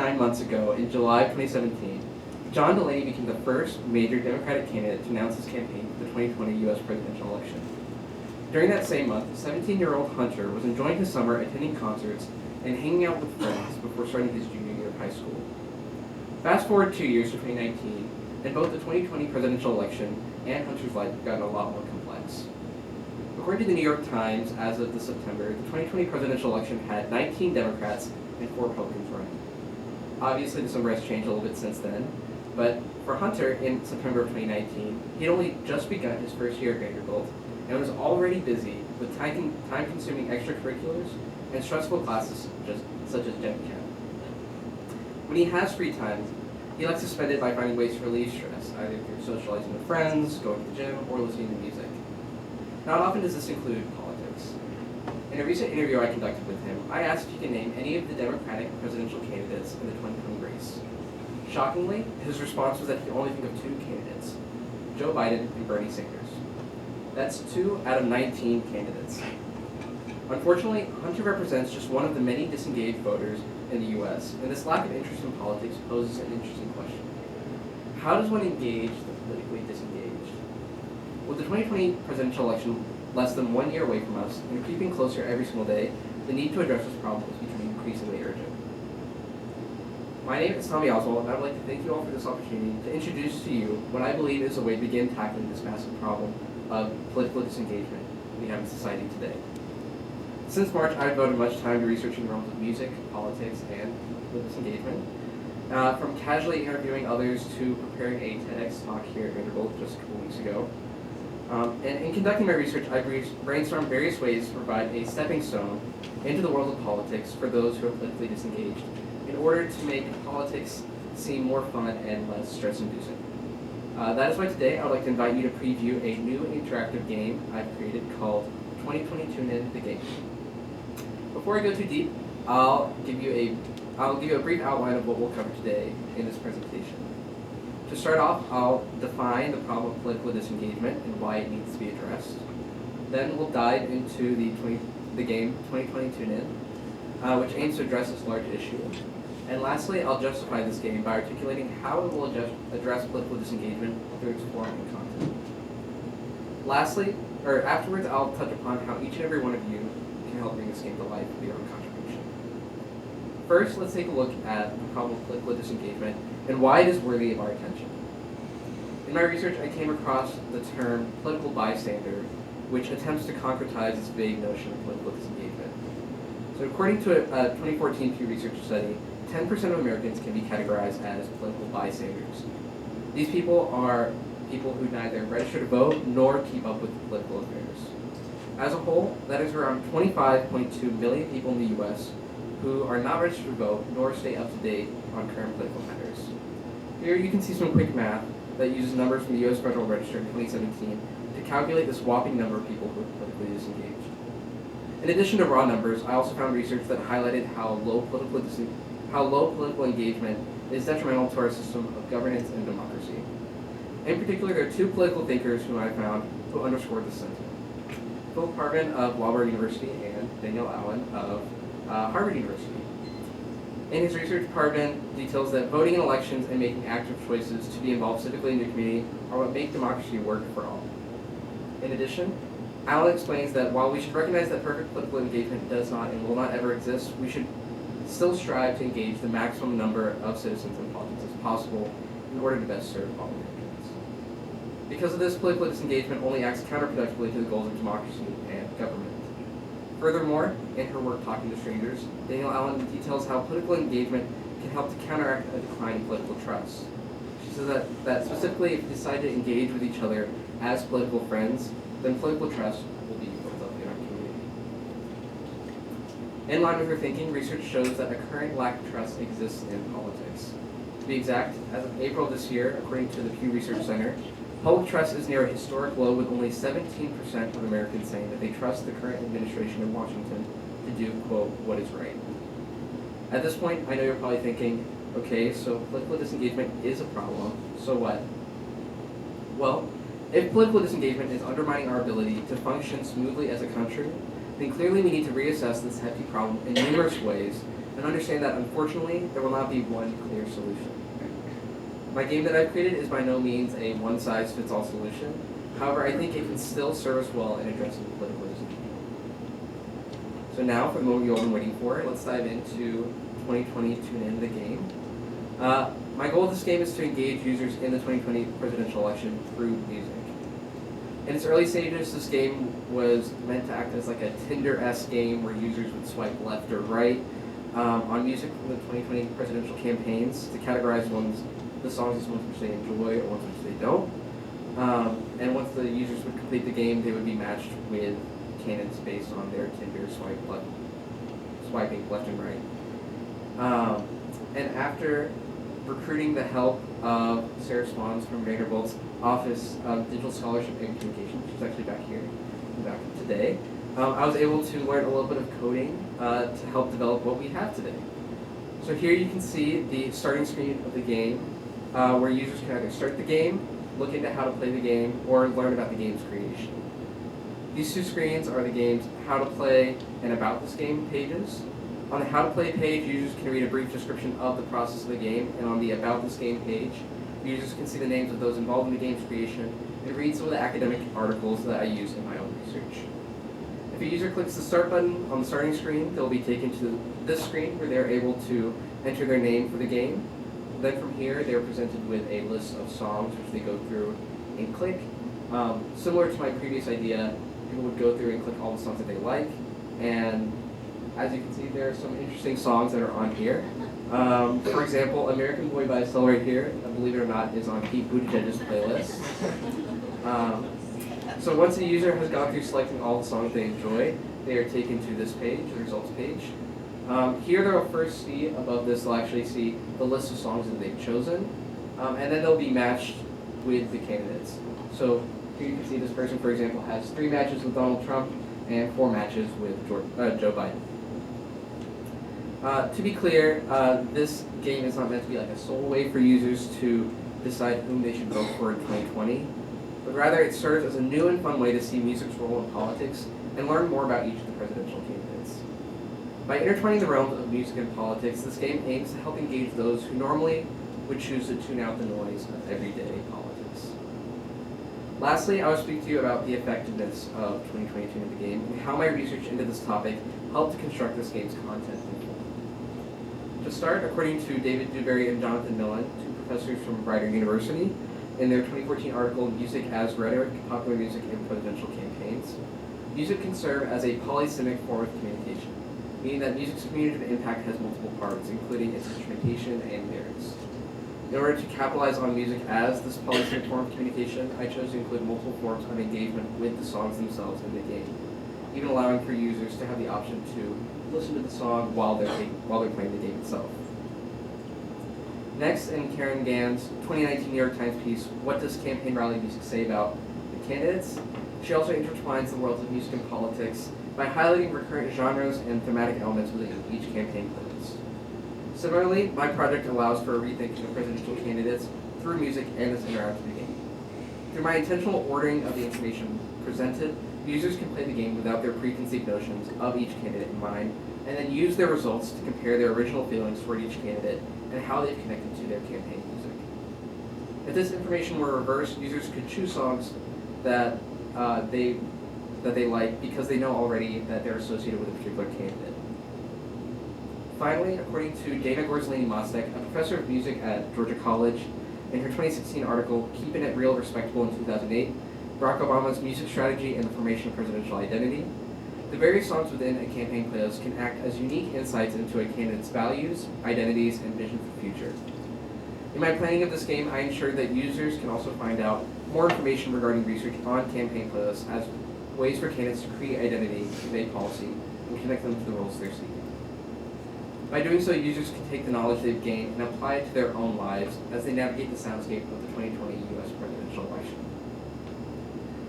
9 months ago, in July of 2017, John Delaney became the first major Democratic candidate to announce his campaign for the 2020 U.S. presidential election. During that same month, 17-year-old Hunter was enjoying his summer attending concerts and hanging out with friends before starting his junior year of high school. Fast forward 2 years to 2019, and both the 2020 presidential election and Hunter's life have gotten a lot more complex. According to the New York Times, as of September, the 2020 presidential election had 19 Democrats and 4 Republicans running. Obviously, this number has changed a little bit since then, but for Hunter, in September of 2019, he had only just begun his first year at Vanderbilt and was already busy with time-consuming extracurriculars and stressful classes such as Gen Chem. When he has free time, he likes to spend it by finding ways to relieve stress, either through socializing with friends, going to the gym, or listening to music. Not often does this include politics. In a recent interview I conducted with him, I asked if he could name any of the Democratic presidential candidates in the 2020 race. Shockingly, his response was that he could only think of 2 candidates, Joe Biden and Bernie Sanders. That's 2 out of 19 candidates. Unfortunately, Hunter represents just one of the many disengaged voters in the U.S., and this lack of interest in politics poses an interesting question. How does one engage the politically disengaged? With the 2020 presidential election less than 1 year away from us and creeping closer every single day, the need to address this problem is becoming increasingly urgent. My name is Tommy Oswald, and I would like to thank you all for this opportunity to introduce to you what I believe is a way to begin tackling this massive problem of political disengagement we have in society today. Since March, I've devoted much time to researching the realms of music, politics, and political disengagement. From casually interviewing others to preparing a TEDx talk here at Vanderbilt just a couple weeks ago. And in conducting my research, I brainstormed various ways to provide a stepping stone into the world of politics for those who are politically disengaged, in order to make politics seem more fun and less stress-inducing. That is why today I would like to invite you to preview a new interactive game I've created called 2020 Tune In the Game. Before I go too deep, I'll give you a brief outline of what we'll cover today in this presentation. To start off, I'll define the problem of political disengagement and why it needs to be addressed. Then we'll dive into the game 2020 Tune In, which aims to address this large issue. And lastly, I'll justify this game by articulating how it will address political disengagement through its form and content. Afterwards, I'll touch upon how each and every one of you can help bring this game to life with your own contribution. First, let's take a look at the problem of political disengagement and why it is worthy of our attention. In my research, I came across the term political bystander, which attempts to concretize this vague notion of political disengagement. So according to a 2014 Pew Research study, 10% of Americans can be categorized as political bystanders. These people are people who neither register to vote nor keep up with political affairs. As a whole, that is around 25.2 million people in the U.S. who are not registered to vote nor stay up to date on current political matters. Here you can see some quick math that uses numbers from the U.S. Federal Register in 2017 to calculate this whopping number of people who are politically disengaged. In addition to raw numbers, I also found research that highlighted how low political engagement is detrimental to our system of governance and democracy. In particular, there are 2 political thinkers whom I found who underscored this sentiment. Philip Parvin of Wahlberg University and Daniel Allen of Harvard University. In his research, Parvin details that voting in elections and making active choices to be involved civically in your community are what make democracy work for all. In addition, Allen explains that while we should recognize that perfect political engagement does not and will not ever exist, we should still strive to engage the maximum number of citizens in politics as possible in order to best serve all Americans. Because of this, political disengagement only acts counterproductively to the goals of democracy and government. Furthermore, in her work Talking to Strangers, Daniel Allen details how political engagement can help to counteract a decline in political trust. She says that specifically if you decide to engage with each other as political friends, then political trust will be built up in our community. In line with her thinking, research shows that a current lack of trust exists in politics. To be exact, as of April of this year, according to the Pew Research Center, public trust is near a historic low, with only 17% of Americans saying that they trust the current administration in Washington to do, quote, what is right. At this point, I know you're probably thinking, okay, so political disengagement is a problem, so what? Well, if political disengagement is undermining our ability to function smoothly as a country, then clearly we need to reassess this hefty problem in numerous ways and understand that unfortunately there will not be one clear solution. My game that I've created is by no means a one-size-fits-all solution. However, I think it can still serve us well in addressing the political issues. So now, for the moment you've all been waiting for, let's dive into 2020 Tune In, the game. My goal of this game is to engage users in the 2020 presidential election through music. In its early stages, this game was meant to act as like a Tinder-esque game where users would swipe left or right on music from the 2020 presidential campaigns to categorize the songs as ones which they enjoy or ones which they don't. And once the users would complete the game, they would be matched with candidates based on their Tinder swiping left and right. And after recruiting the help of Sarah Swans from Vanderbilt's Office of Digital Scholarship and Communication, she's actually back here, back today, I was able to learn a little bit of coding to help develop what we have today. So here you can see the starting screen of the game, where users can either start the game, look into how to play the game, or learn about the game's creation. These two screens are the game's How to Play and About This Game pages. On the How to Play page, users can read a brief description of the process of the game, and on the About This Game page, users can see the names of those involved in the game's creation and read some of the academic articles that I use in my own research. If a user clicks the Start button on the starting screen, they'll be taken to this screen where they're able to enter their name for the game. Then from here, they're presented with a list of songs which they go through and click. Similar to my previous idea, people would go through and click all the songs that they like, and as you can see, there are some interesting songs that are on here. For example, American Boy by Estelle right here, believe it or not, is on Pete Buttigieg's playlist. So once a user has gone through selecting all the songs they enjoy, they are taken to this page, the results page. Here they'll first see, above this, they'll actually see the list of songs that they've chosen, and then they'll be matched with the candidates. So here you can see this person, for example, has 3 matches with Donald Trump and 4 matches with Joe Biden. To be clear, this game is not meant to be like a sole way for users to decide whom they should vote for in 2020, but rather it serves as a new and fun way to see music's role in politics and learn more about each of the presidential candidates. By intertwining the realms of music and politics, this game aims to help engage those who normally would choose to tune out the noise of everyday politics. Lastly, I will speak to you about the effectiveness of 2022 in the game and how my research into this topic helped to construct this game's content and form. To start, according to David Dewberry and Jonathan Millen, 2 professors from Rider University, in their 2014 article, Music as Rhetoric, Popular Music in Presidential Campaigns, music can serve as a polysemic form of communication, meaning that music's communicative impact has multiple parts, including its instrumentation and lyrics. In order to capitalize on music as this polysemic form of communication, I chose to include multiple forms of engagement with the songs themselves in the game, even allowing for users to have the option to listen to the song while they're playing the game itself. Next, in Karen Gann's 2019 New York Times piece, What Does Campaign Rally Music Say About the Candidates?, she also intertwines the worlds of music and politics by highlighting recurrent genres and thematic elements within each campaign playlist. Similarly, my project allows for a rethinking of presidential candidates through music and this interactive game. Through my intentional ordering of the information presented, users can play the game without their preconceived notions of each candidate in mind, and then use their results to compare their original feelings toward each candidate and how they've connected to their campaign music. If this information were reversed, users could choose songs that they like because they know already that they're associated with a particular candidate. Finally, according to Dana Gorzlini-Mostek, a professor of music at Georgia College, in her 2016 article, Keeping It Real Respectable in 2008, Barack Obama's Music Strategy and the Formation of Presidential Identity, the various songs within a campaign playlist can act as unique insights into a candidate's values, identities, and vision for the future. In my planning of this game, I ensured that users can also find out more information regarding research on campaign playlists as ways for candidates to create identity, convey policy, and connect them to the roles they're seeking. By doing so, users can take the knowledge they've gained and apply it to their own lives as they navigate the soundscape of the 2020 U.S. presidential election.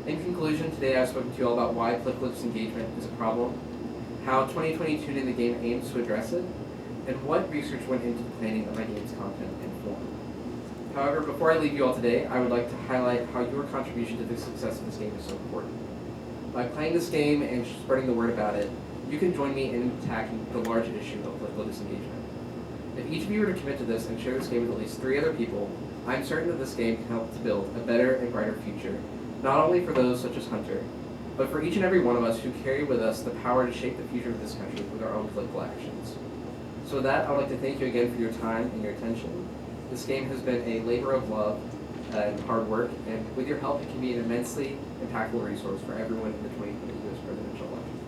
In conclusion, today I've spoken to you all about why political disengagement is a problem, how 2020 Tune In the Game aims to address it, and what research went into the planning of my game's content and form. However, before I leave you all today, I would like to highlight how your contribution to the success of this game is so important. By playing this game and spreading the word about it, you can join me in attacking the large issue of political disengagement. If each of you were to commit to this and share this game with at least 3 other people, I'm certain that this game can help to build a better and brighter future, not only for those such as Hunter, but for each and every one of us who carry with us the power to shape the future of this country with our own political actions. So with that, I'd like to thank you again for your time and your attention. This game has been a labor of love and hard work, and with your help, it can be an immensely impactful resource for everyone in the 2020 U.S. presidential election.